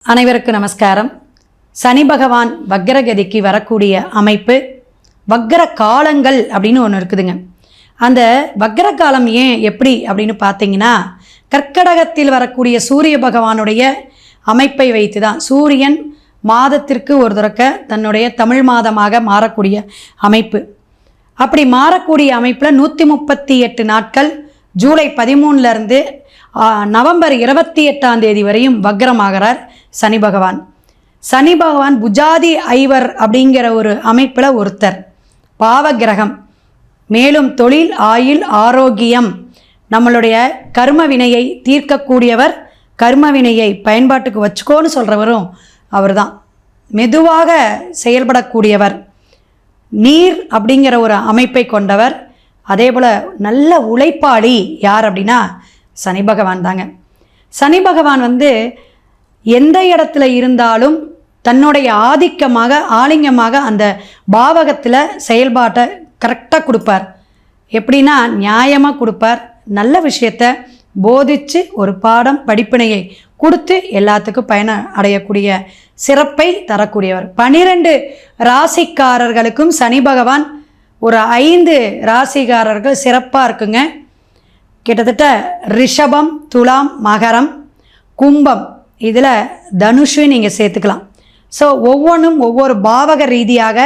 அனைவருக்கும் நமஸ்காரம். சனி பகவான் வக்ரகதிக்கு வரக்கூடிய அமைப்பு வக்ர காலங்கள் அப்படின்னு ஒன்று இருக்குதுங்க. அந்த வக்ர காலம் ஏன் எப்படி அப்படின்னு பார்த்தீங்கன்னா, கர்க்கடகத்தில் வரக்கூடிய சூரிய பகவானுடைய அமைப்பை வைத்து தான். சூரியன் மாதத்திற்கு ஒரு தடவை தன்னுடைய தமிழ் மாதமாக மாறக்கூடிய அமைப்பு. அப்படி மாறக்கூடிய அமைப்பில் 138 நாட்கள் ஜூலை 13லேருந்து நவம்பர் 28 வரையும் வக்ரமாகிறார் சனி பகவான். சனி பகவான் புஜாதி ஐவர் அப்படிங்கிற ஒரு அமைப்பில் ஒருத்தர், பாவகிரகம். மேலும் தொழில், ஆயுள், ஆரோக்கியம், நம்மளுடைய கர்ம வினையை தீர்க்கக்கூடியவர், கர்ம வினையை பயன்பாட்டுக்கு வச்சுக்கோன்னு சொல்கிறவரும் அவர் தான். மெதுவாக செயல்படக்கூடியவர், நீர் அப்படிங்கிற ஒரு அமைப்பை கொண்டவர். அதே போல் நல்ல உழைப்பாளி யார் அப்படின்னா சனி பகவான் தாங்க. சனி பகவான் எந்த இடத்துல இருந்தாலும் தன்னுடைய ஆதிக்கமாக ஆலிங்கமாக அந்த பாவகத்தில் செயல்பாட்டை கரெக்டாக கொடுப்பார். எப்படின்னா நியாயமாக கொடுப்பார். நல்ல விஷயத்தை போதித்து ஒரு பாடம் படிப்பினையை கொடுத்து எல்லாத்துக்கும் பயன அடையக்கூடிய சிறப்பை தரக்கூடியவர். 12 ராசிக்காரர்களுக்கும் சனி பகவான் ஒரு 5 ராசிக்காரர்கள் சிறப்பாக இருக்குங்க. கிட்டத்தட்ட ரிஷபம், துலாம், மகரம், கும்பம், இதில் தனுஷு நீங்கள் சேர்த்துக்கலாம். ஸோ ஒவ்வொன்றும் ஒவ்வொரு பாவக ரீதியாக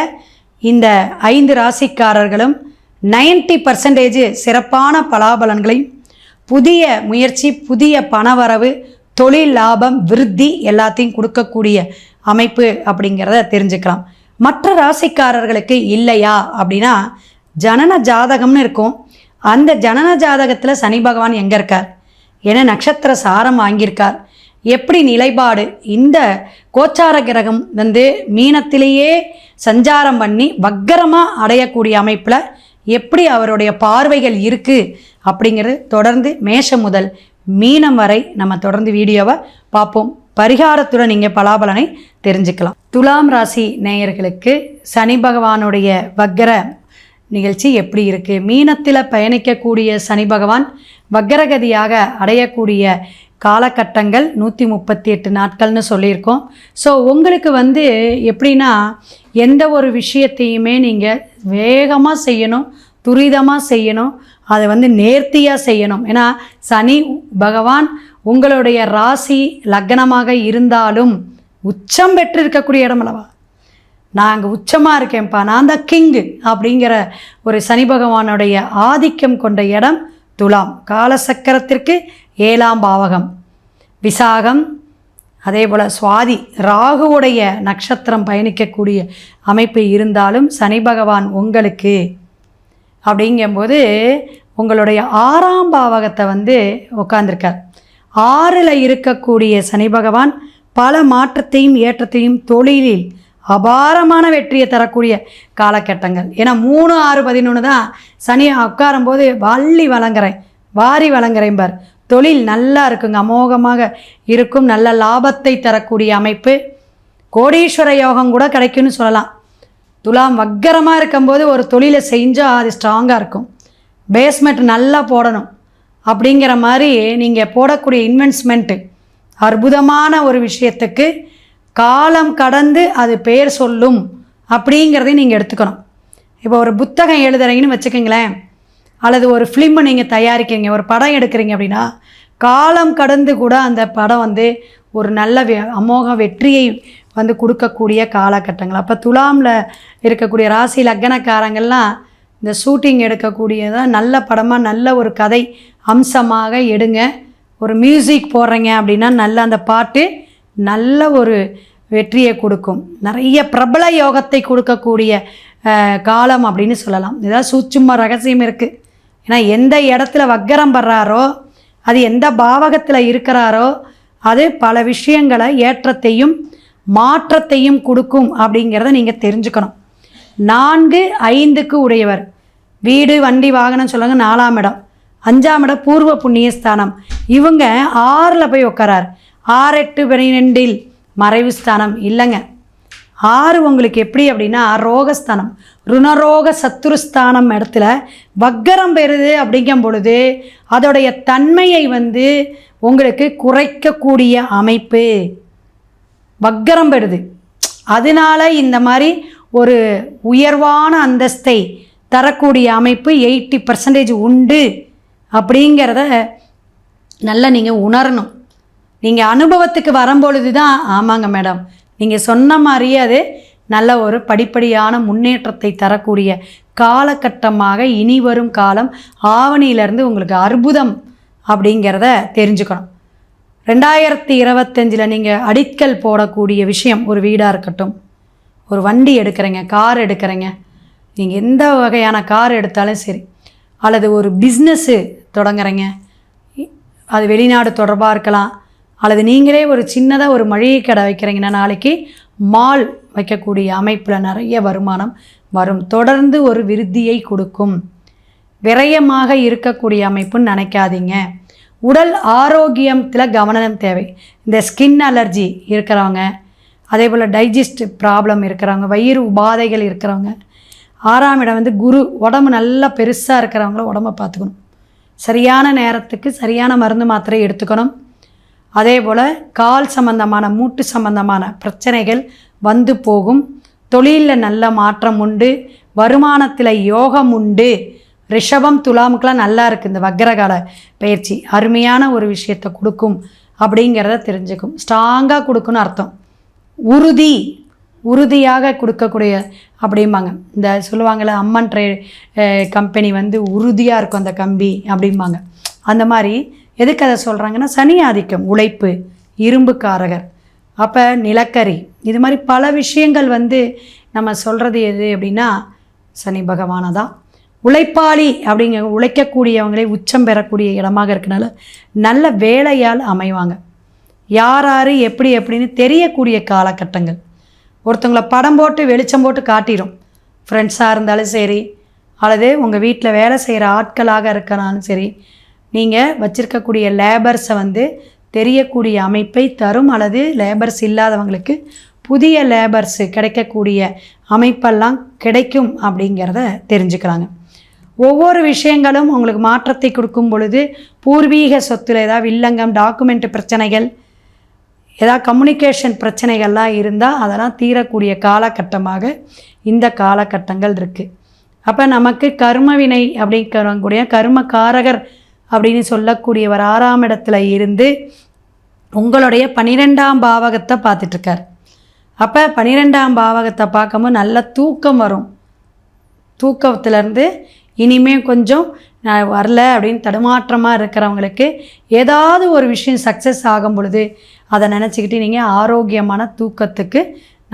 இந்த 5 ராசிக்காரர்களும் 90% சிறப்பான பலாபலன்களையும், புதிய முயற்சி, புதிய பணவரவு, தொழில் லாபம், விருத்தி எல்லாத்தையும் கொடுக்கக்கூடிய அமைப்பு அப்படிங்கிறத தெரிஞ்சுக்கலாம். மற்ற ராசிக்காரர்களுக்கு இல்லையா அப்படின்னா, ஜனன ஜாதகம்னு இருக்கும். அந்த ஜனன ஜாதகத்தில் சனி பகவான் எங்கே இருக்கார், ஏன்னா நட்சத்திர சாரம் வாங்கியிருக்கார், எப்படி நிலைப்பாடு, இந்த கோச்சார கிரகம் மீனத்திலேயே சஞ்சாரம் பண்ணி வக்கரமாக அடையக்கூடிய அமைப்பில் எப்படி அவருடைய பார்வைகள் இருக்குது அப்படிங்கிறது தொடர்ந்து மேஷம் முதல் மீனம் வரை நம்ம தொடர்ந்து வீடியோவை பார்ப்போம். பரிகாரத்துடன் நீங்கள் பலாபலனை தெரிஞ்சுக்கலாம். துலாம் ராசி நேயர்களுக்கு சனி பகவானுடைய வக்கர நிகழ்ச்சி எப்படி இருக்குது, மீனத்தில் பயணிக்கக்கூடிய சனி பகவான் வக்கரகதியாக அடையக்கூடிய காலகட்டங்கள் 138 நாட்கள்னு சொல்லியிருக்கோம். ஸோ உங்களுக்கு எப்படின்னா, எந்த ஒரு விஷயத்தையுமே நீங்கள் வேகமாக செய்யணும், துரிதமாக செய்யணும், அதை நேர்த்தியாக செய்யணும். ஏன்னா சனி பகவான் உங்களுடைய ராசி லக்னமாக இருந்தாலும் உச்சம் பெற்று இருக்கக்கூடிய இடம் அல்லவா. நான் அங்கே உச்சமாக இருக்கேன்ப்பா, நான் தான் கிங்கு அப்படிங்கிற ஒரு சனி பகவானுடைய ஆதிக்கம் கொண்ட இடம் துலாம். காலசக்கரத்திற்கு 7ஆம் பாவகம். விசாகம், அதே போல் சுவாதி, ராகுவுடைய நட்சத்திரம் பயணிக்கக்கூடிய அமைப்பு இருந்தாலும் சனி பகவான் உங்களுக்கு அப்படிங்கும்போது உங்களுடைய 6ஆம் பாவகத்தை உட்கார்ந்துருக்கார். 6ல் இருக்கக்கூடிய சனி பகவான் பல மாற்றத்தையும் ஏற்றத்தையும் தொழிலில் அபாரமான வெற்றியை தரக்கூடிய காலகட்டங்கள். ஏன்னா 3, 6, 11 தான் சனி உட்காரும்போது வாரி வழங்குறேன் பார். தொழில் நல்லா இருக்குங்க, அமோகமாக இருக்கும், நல்ல லாபத்தை தரக்கூடிய அமைப்பு. கோடீஸ்வர யோகம் கூட கிடைக்கும்னு சொல்லலாம். துலாம் வக்கரமாக இருக்கும்போது ஒரு தொழிலை செஞ்சால் அது ஸ்ட்ராங்காக இருக்கும். பேஸ்மெண்ட் நல்லா போடணும் அப்படிங்கிற மாதிரி நீங்கள் போடக்கூடிய இன்வெஸ்ட்மெண்ட்டு அற்புதமான ஒரு விஷயத்துக்கு காலம் கடந்து அது பெயர் சொல்லும் அப்படிங்கிறதையும் நீங்கள் எடுத்துக்கணும். இப்போ ஒரு புத்தகம் எழுதுறீங்கன்னு வச்சுக்கோங்களேன், அல்லது ஒரு ஃபிலிம் நீங்கள் தயாரிக்கிறீங்க, ஒரு படம் எடுக்கிறீங்க அப்படின்னா காலம் கடந்து கூட அந்த படம் ஒரு நல்ல அமோக வெற்றியை கொடுக்கக்கூடிய காலகட்டங்கள். அப்போ துலாமில் இருக்கக்கூடிய ராசி லக்னக்காரங்கள்லாம் இந்த ஷூட்டிங் எடுக்கக்கூடியதாக நல்ல படமாக நல்ல ஒரு கதை அம்சமாக எடுங்க. ஒரு மியூசிக் போடுறீங்க அப்படின்னா நல்ல அந்த பாட்டு நல்ல ஒரு வெற்றியை கொடுக்கும். நிறைய பிரபல யோகத்தை கொடுக்கக்கூடிய காலம் அப்படின்னு சொல்லலாம். ஏதாவது சூட்சும ரகசியம் இருக்குது. ஏன்னா எந்த இடத்துல வக்கரம் படுறாரோ, அது எந்த பாவகத்தில் இருக்கிறாரோ, அது பல விஷயங்களை ஏற்றத்தையும் மாற்றத்தையும் கொடுக்கும் அப்படிங்கிறத நீங்கள் தெரிஞ்சுக்கணும். 4, 5க்கு உடையவர். வீடு, வண்டி, வாகனம் சொல்லுங்க. 4ஆம் இடம், 5ஆம் இடம் பூர்வ புண்ணியஸ்தானம். இவங்க 6ல் போய் உட்காரார். 6, 8, 12 மறைவு ஸ்தானம் இல்லைங்க. 6 உங்களுக்கு எப்படி அப்படின்னா ரோகஸ்தானம், ருணரோக சத்துருஸ்தானம் இடத்துல வக்கரம் பெறுது அப்படிங்கும் பொழுது அதோடைய தன்மையை உங்களுக்கு குறைக்கக்கூடிய அமைப்பு. வக்கரம் பெறுது. அதனால இந்த மாதிரி ஒரு உயர்வான அந்தஸ்தை தரக்கூடிய அமைப்பு 80% உண்டு அப்படிங்கிறத நல்லா நீங்கள் உணரணும். நீங்கள் அனுபவத்துக்கு வரும்பொழுது தான் ஆமாங்க மேடம் நீங்கள் சொன்ன மாதிரியே அது நல்ல ஒரு படிப்படியான முன்னேற்றத்தை தரக்கூடிய காலகட்டமாக இனி வரும் காலம் ஆவணியிலேருந்து உங்களுக்கு அற்புதம் அப்படிங்கிறத தெரிஞ்சுக்கணும். 2025 நீங்கள் அடிக்கல் போடக்கூடிய விஷயம் ஒரு வீடாக இருக்கட்டும், ஒரு வண்டி எடுக்கிறீங்க, கார் எடுக்கிறீங்க, நீங்கள் எந்த வகையான கார் எடுத்தாலும் சரி, அல்லது ஒரு பிஸ்னஸ்ஸு தொடங்குறீங்க, அது வெளிநாடு தொடர்பாக இருக்கலாம், அல்லது நீங்களே ஒரு சின்னதாக ஒரு மளிகை கடை வைக்கிறீங்கன்னா நாளைக்கு மால் வைக்கக்கூடிய அமைப்பில் நிறைய வருமானம் வரும். தொடர்ந்து ஒரு விருத்தியை கொடுக்கும். விரயமாக இருக்கக்கூடிய அமைப்புன்னு நினைக்காதீங்க. உடல் ஆரோக்கியத்தில் கவனம் தேவை. இந்த ஸ்கின் அலர்ஜி இருக்கிறவங்க, அதே போல் டைஜஸ்ட் ப்ராப்ளம் இருக்கிறவங்க, வயிறு உபாதைகள் இருக்கிறவங்க, 6ஆம் இடம் குரு, உடம்பு நல்லா பெருசாக இருக்கிறவங்கள உடம்பை பார்த்துக்கணும். சரியான நேரத்துக்கு சரியான மருந்து மாத்திரை எடுத்துக்கணும். அதே போல் கால் சம்பந்தமான மூட்டு சம்பந்தமான பிரச்சனைகள் வந்து போகும். தொழிலில் நல்ல மாற்றம் உண்டு. வருமானத்தில் யோகம் உண்டு. ரிஷபம் துலாமுக்கெலாம் நல்லா இருக்குது. இந்த வக்கரகால பயிற்சி அருமையான ஒரு விஷயத்தை கொடுக்கும் அப்படிங்கிறத தெரிஞ்சுக்கும். ஸ்ட்ராங்காக கொடுக்குன்னு அர்த்தம். உறுதியாக கொடுக்கக்கூடிய அப்படிம்பாங்க. இந்த சொல்லுவாங்கள்ல அம்மன் கம்பெனி உறுதியாக இருக்கும் அந்த கம்பி அப்படிம்பாங்க. அந்த மாதிரி எதுக்கு அதை சொல்கிறாங்கன்னா சனி ஆதிக்கம், உழைப்பு, இரும்புக்காரகர், அப்போ நிலக்கரி, இது மாதிரி பல விஷயங்கள் நம்ம சொல்கிறது எது அப்படின்னா சனி பகவானை தான். உழைப்பாளி உழைக்கக்கூடியவங்களே உச்சம் பெறக்கூடிய இடமாக இருக்கனால நல்ல வேலையால் அமைவாங்க. யார் எப்படின்னு தெரியக்கூடிய காலகட்டங்கள். ஒருத்தவங்களை படம் போட்டு வெளிச்சம் போட்டு காட்டிடும். ஃப்ரெண்ட்ஸாக இருந்தாலும் சரி, அல்லது உங்கள் வீட்டில் வேலை செய்கிற ஆட்களாக இருக்கனாலும் சரி, நீங்கள் வச்சுருக்கக்கூடிய லேபர்ஸை தெரியக்கூடிய அமைப்பை தரும். அல்லது லேபர்ஸ் இல்லாதவங்களுக்கு புதிய லேபர்ஸ் கிடைக்கக்கூடிய அமைப்பெல்லாம் கிடைக்கும் அப்படிங்கிறத தெரிஞ்சுக்கலாங்க. ஒவ்வொரு விஷயங்களும் உங்களுக்கு மாற்றத்தை கொடுக்கும் பொழுது பூர்வீக சொத்தில் ஏதாவது வில்லங்கம், டாக்குமெண்ட் பிரச்சனைகள், ஏதாவது கம்யூனிகேஷன் பிரச்சனைகள்லாம் இருந்தால் அதெல்லாம் தீரக்கூடிய காலகட்டமாக இந்த காலகட்டங்கள் இருக்குது. அப்போ நமக்கு கர்மவினை அப்படிங்கக்கூடிய கர்மகாரகர் அப்படின்னு சொல்லக்கூடியவர் 6ஆம் இடத்துல இருந்து உங்களுடைய 12ஆம் பாவகத்தை பார்த்துட்ருக்கார். அப்போ 12ஆம் பாவகத்தை பார்க்கும்போது நல்ல தூக்கம் வரும். தூக்கத்திலேருந்து இனிமேல் கொஞ்சம் வரல அப்படின்னு தடுமாற்றமாக இருக்கிறவங்களுக்கு ஏதாவது ஒரு விஷயம் சக்ஸஸ் ஆகும் பொழுது அதை நினச்சிக்கிட்டு நீங்கள் ஆரோக்கியமான தூக்கத்துக்கு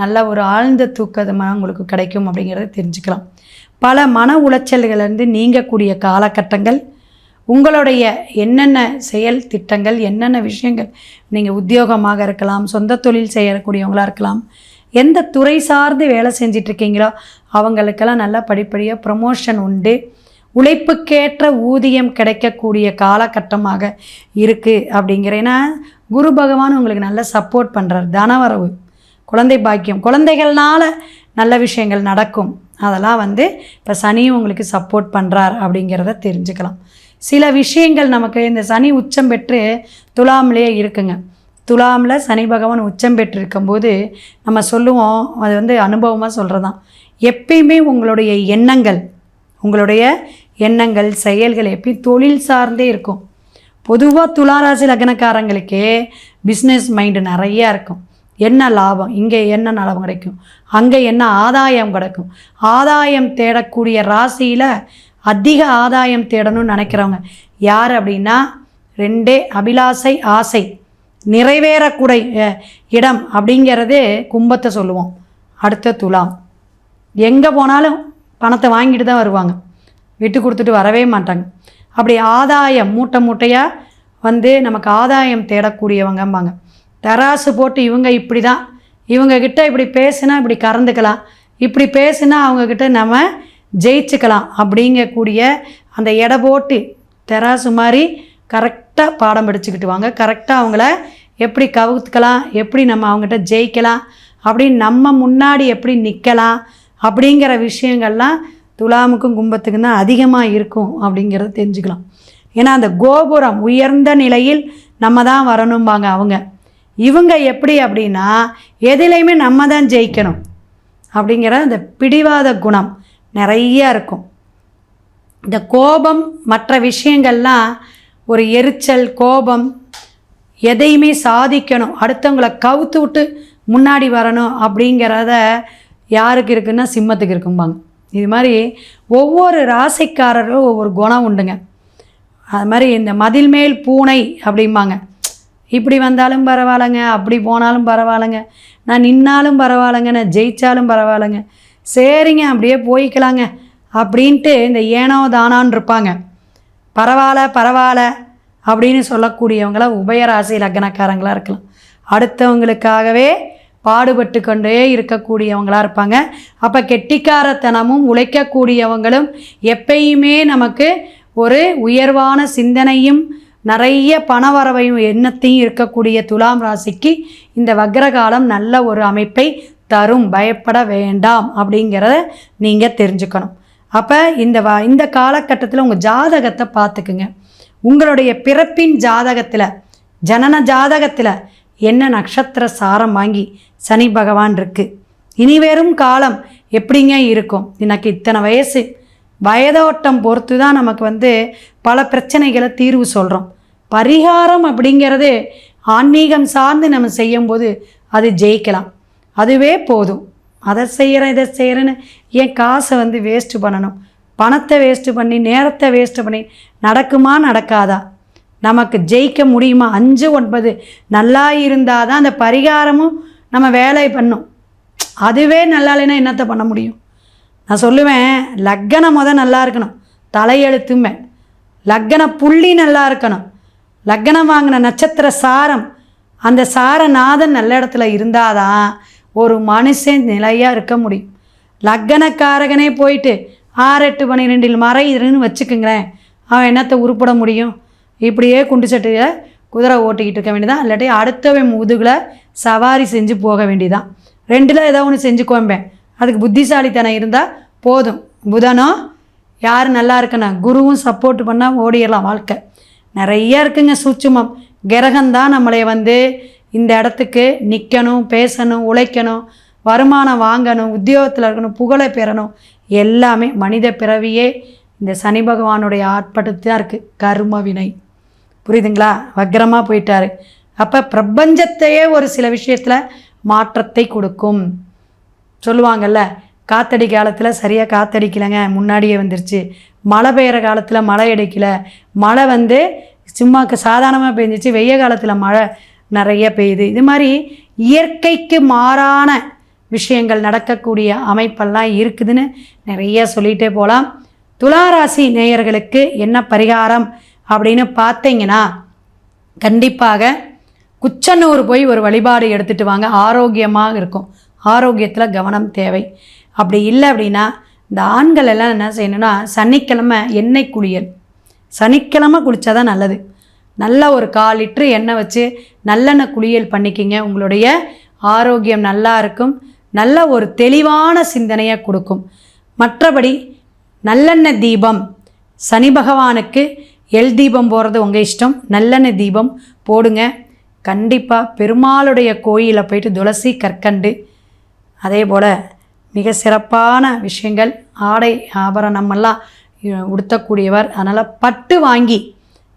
நல்ல ஒரு ஆழ்ந்த தூக்கமாக உங்களுக்கு கிடைக்கும் அப்படிங்கிறத தெரிஞ்சுக்கலாம். பல மன உளைச்சல்களிலிருந்து நீங்கக்கூடிய காலகட்டங்கள், உங்களுடைய என்னென்ன செயல் திட்டங்கள், என்னென்ன விஷயங்கள், நீங்கள் உத்தியோகமாக இருக்கலாம், சொந்த தொழில் செய்யக்கூடியவங்களாக இருக்கலாம், எந்த துறை சார்ந்து வேலை செஞ்சிட்ருக்கீங்களோ அவங்களுக்கெல்லாம் நல்ல படிப்படியாக ப்ரமோஷன் உண்டு. உழைப்புக்கேற்ற ஊதியம் கிடைக்கக்கூடிய காலகட்டமாக இருக்குது அப்படிங்கிறேன்னா குரு பகவான் உங்களுக்கு நல்ல சப்போர்ட் பண்ணுறார். தனவரவு, குழந்தை பாக்கியம், குழந்தைகள்னால நல்ல விஷயங்கள் நடக்கும். அதெல்லாம் இப்போ சனியும் உங்களுக்கு சப்போர்ட் பண்ணுறார் அப்படிங்கிறத தெரிஞ்சுக்கலாம். சில விஷயங்கள் நமக்கு இந்த சனி உச்சம் பெற்று துலாம்லேயே இருக்குங்க. துலாமில் சனி பகவான் உச்சம் பெற்று இருக்கும்போது நம்ம சொல்லுவோம், அது அனுபவமாக சொல்கிறது தான். எப்பயுமே உங்களுடைய எண்ணங்கள் செயல்கள் எப்பயும் தொழில் சார்ந்தே இருக்கும். பொதுவாக துளாராசி லக்னக்காரங்களுக்கே பிஸ்னஸ் மைண்டு நிறையா இருக்கும். என்ன லாபம், இங்கே என்ன லாபம் கிடைக்கும், அங்கே என்ன ஆதாயம் கிடைக்கும். ஆதாயம் தேடக்கூடிய ராசியில் அதிக ஆதாயம் தேடணும்னு நினைக்கிறவங்க யார் அப்படின்னா 2 அபிலாசை, ஆசை நிறைவேறக்கூடிய இடம் அப்படிங்கிறது கும்பத்தை சொல்லுவோம். அடுத்த துலாம். எங்கே போனாலும் பணத்தை வாங்கிட்டு தான் வருவாங்க, விட்டு கொடுத்துட்டு வரவே மாட்டாங்க. அப்படி ஆதாயம் மூட்டையாக நமக்கு ஆதாயம் தேடக்கூடியவங்கம்பாங்க. தராசு போட்டு இவங்க இப்படி தான், இவங்கக்கிட்ட இப்படி பேசுனா இப்படி கறந்துக்கலாம், இப்படி பேசுனா அவங்கக்கிட்ட நம்ம ஜெயிச்சுக்கலாம் அப்படிங்கக்கூடிய அந்த எடை போட்டு தராசு மாதிரி கரெக்டாக பாடம் படிச்சுக்கிட்டு வாங்க. கரெக்டாக அவங்கள எப்படி கவுத்துக்கலாம், எப்படி நம்ம அவங்ககிட்ட ஜெயிக்கலாம், அப்படின்னு நம்ம முன்னாடி எப்படி நிற்கலாம் அப்படிங்கிற விஷயங்கள்லாம் துலாமுக்கும் கும்பத்துக்கும் தான் அதிகமாக இருக்கும் அப்படிங்கிறத தெரிஞ்சுக்கலாம். ஏன்னா அந்த கோபுரம் உயர்ந்த நிலையில் நம்ம தான் வரணும்பாங்க அவங்க. இவங்க எப்படி அப்படின்னா எதிலையுமே நம்ம தான் ஜெயிக்கணும் அப்படிங்கிற அந்த பிடிவாத குணம் நிறைய இருக்கும். இந்த கோபம் மற்ற விஷயங்கள்லாம் ஒரு எரிச்சல், கோபம், எதையுமே சாதிக்கணும், அடுத்தவங்களை கவுத்து விட்டு முன்னாடி வரணும் அப்படிங்கிறத யாருக்கு இருக்குன்னா சிம்மத்துக்கு இருக்கும்பாங்க. இது மாதிரி ஒவ்வொரு ராசிக்காரர்களும் ஒவ்வொரு குணம் உண்டுங்க. அது மாதிரி இந்த மதில் மேல் பூனை அப்படிம்பாங்க. இப்படி வந்தாலும் பரவாயில்லைங்க, அப்படி போனாலும் பரவாயில்லைங்க, நான் நின்னாலும் பரவாயில்லைங்க, நான் ஜெயித்தாலும் பரவாயில்லைங்க, சரிங்க அப்படியே போய்க்கலாங்க அப்படின்ட்டு இந்த ஏனோ தானான்னு இருப்பாங்க. பரவாயில்ல அப்படின்னு சொல்லக்கூடியவங்களாம் உபயராசி லக்னக்காரங்களாக இருக்கலாம். அடுத்தவங்களுக்காகவே பாடுபட்டு கொண்டே இருக்கக்கூடியவங்களாக இருப்பாங்க. அப்போ கெட்டிக்காரத்தனமும் உழைக்கக்கூடியவங்களும் எப்பயுமே நமக்கு ஒரு உயர்வான சிந்தனையும் நிறைய பணவரவையும் எண்ணத்தையும் இருக்கக்கூடிய துலாம் ராசிக்கு இந்த வக்ரகாலம் நல்ல ஒரு அமைப்பை தரும். பயப்பட வேண்டாம் அப்படிங்கிறத நீங்கள் தெரிஞ்சுக்கணும். அப்போ இந்த காலகட்டத்தில் உங்கள் ஜாதகத்தை பார்த்துக்குங்க. உங்களுடைய பிறப்பின் ஜாதகத்தில், ஜனன ஜாதகத்தில் என்ன நட்சத்திர சாரம் வாங்கி சனி பகவான் இருக்குது, இனி வெறும் காலம் எப்படிங்க இருக்கும், எனக்கு இத்தனை வயசு, வயதோட்டம் பொறுத்து தான் நமக்கு பல பிரச்சனைகளை தீர்வு சொல்கிறோம். பரிகாரம் அப்படிங்கிறது ஆன்மீகம் சார்ந்து நம்ம செய்யும்போது அது ஜெயிக்கலாம், அதுவே போதும். அதை செய்கிறேன் இதை செய்கிறேன்னு ஏன் காசை வேஸ்ட்டு பண்ணணும், பணத்தை வேஸ்ட்டு பண்ணி நேரத்தை வேஸ்ட்டு பண்ணி நடக்குமா நடக்காதா, நமக்கு ஜெயிக்க முடியுமா? 5 9 நல்லா இருந்தால் தான் அந்த பரிகாரமும் நம்ம வேலை பண்ணும். அதுவே நல்லா இல்லைன்னா என்னத்தை பண்ண முடியும்? நான் சொல்லுவேன், லக்கணம் நல்லா இருக்கணும், தலையெழுத்துமே லக்கண புள்ளி நல்லா இருக்கணும், லக்கணம் வாங்கின நட்சத்திர சாரம், அந்த சாரநாதன் நல்ல இடத்துல இருந்தால் தான் ஒரு மனுஷன் நிலையாக இருக்க முடியும். லக்கணக்காரகனே போயிட்டு 6 8 12 மறை இதுன்னு வச்சுக்குங்களேன், அவன் என்னத்தை உருப்பட முடியும்? இப்படியே குண்டு சட்டையை குதிரை ஓட்டிக்கிட்டு இருக்க வேண்டியதான், இல்லாட்டி அடுத்தவன் முதுகில் சவாரி செஞ்சு போக வேண்டியதான். 2ல் ஏதோ ஒன்று செஞ்சுக்கோம்பேன். அதுக்கு புத்திசாலித்தனம் இருந்தால் போதும். புதனோ யார் நல்லா இருக்கணும், குருவும் சப்போர்ட் பண்ணால் ஓடிடலாம். வாழ்க்கை நிறைய இருக்குங்க சூட்சுமம். கிரகம்தான் நம்மளை இந்த இடத்துக்கு நிற்கணும், பேசணும், உழைக்கணும், வருமானம் வாங்கணும், உத்தியோகத்தில் இருக்கணும், புகழை பெறணும், எல்லாமே மனித பிறவியே இந்த சனி பகவானுடைய ஆட்படுத்தி தான் இருக்குது. கர்ம வினை, புரியுதுங்களா? வக்ரமாக போயிட்டார். அப்போ பிரபஞ்சத்தையே ஒரு சில விஷயத்தில் மாற்றத்தை கொடுக்கும். சொல்லுவாங்கள்ல, காத்தடி காலத்தில் சரியாக காத்தடிக்கலைங்க, முன்னாடியே வந்துருச்சு. மழை பெய்கிற காலத்தில் மழை அடிக்கலை, மழை சும்மாக்கு சாதாரணமாக பெஞ்சிச்சு, வெய்ய காலத்தில் மழை நிறைய பெய்யுது. இது மாதிரி இயற்கைக்கு மாறான விஷயங்கள் நடக்கக்கூடிய அமைப்பெல்லாம் இருக்குதுன்னு நிறைய சொல்லிகிட்டே போகலாம். துளாராசி நேயர்களுக்கு என்ன பரிகாரம் அப்படின்னு பார்த்தீங்கன்னா, கண்டிப்பாக குச்சனூர் போய் ஒரு வழிபாடு எடுத்துகிட்டு வாங்க, ஆரோக்கியமாக இருக்கும். ஆரோக்கியத்தில் கவனம் தேவை. அப்படி இல்லை அப்படின்னா இந்த ஆண்கள் எல்லாம் என்ன செய்யணும்னா, சனிக்கிழமை எண்ணெய் குளியல், சனிக்கிழமை குளித்தா தான் நல்லது. நல்ல ஒரு 1/4 லிட்டரு எண்ணெய் வச்சு நல்லெண்ணெய் குளியல் பண்ணிக்கிங்க. உங்களுடைய ஆரோக்கியம் நல்லா இருக்கும், நல்ல ஒரு தெளிவான சிந்தனையை கொடுக்கும். மற்றபடி நல்லெண்ணெய் தீபம், சனி பகவானுக்கு எல் தீபம் போடுறது உங்கள் இஷ்டம், நல்லெண்ணெய் தீபம் போடுங்க. கண்டிப்பாக பெருமாளுடைய கோயிலில் போயிட்டு துளசி கற்கண்டு, அதே போல் மிக சிறப்பான விஷயங்கள், ஆடை ஆபரணமெல்லாம் உடுத்தக்கூடியவர். அதனால் பட்டு வாங்கி,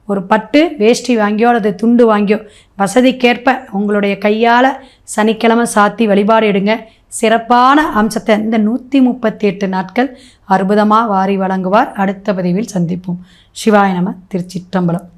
ஒரு பட்டு வேஷ்டி வாங்கியோ அல்லது துண்டு வாங்கியோ வசதிக்கேற்ப உங்களுடைய கையால் சனிக்கிழமை சாத்தி வழிபாடு எடுங்க. சிறப்பான அம்சத்தை இந்த 138 நாட்கள் அற்புதமாக வாரி வழங்குவார். அடுத்த பதிவில் சந்திப்போம். சிவாய நம. திருச்சிற்றம்பலம்.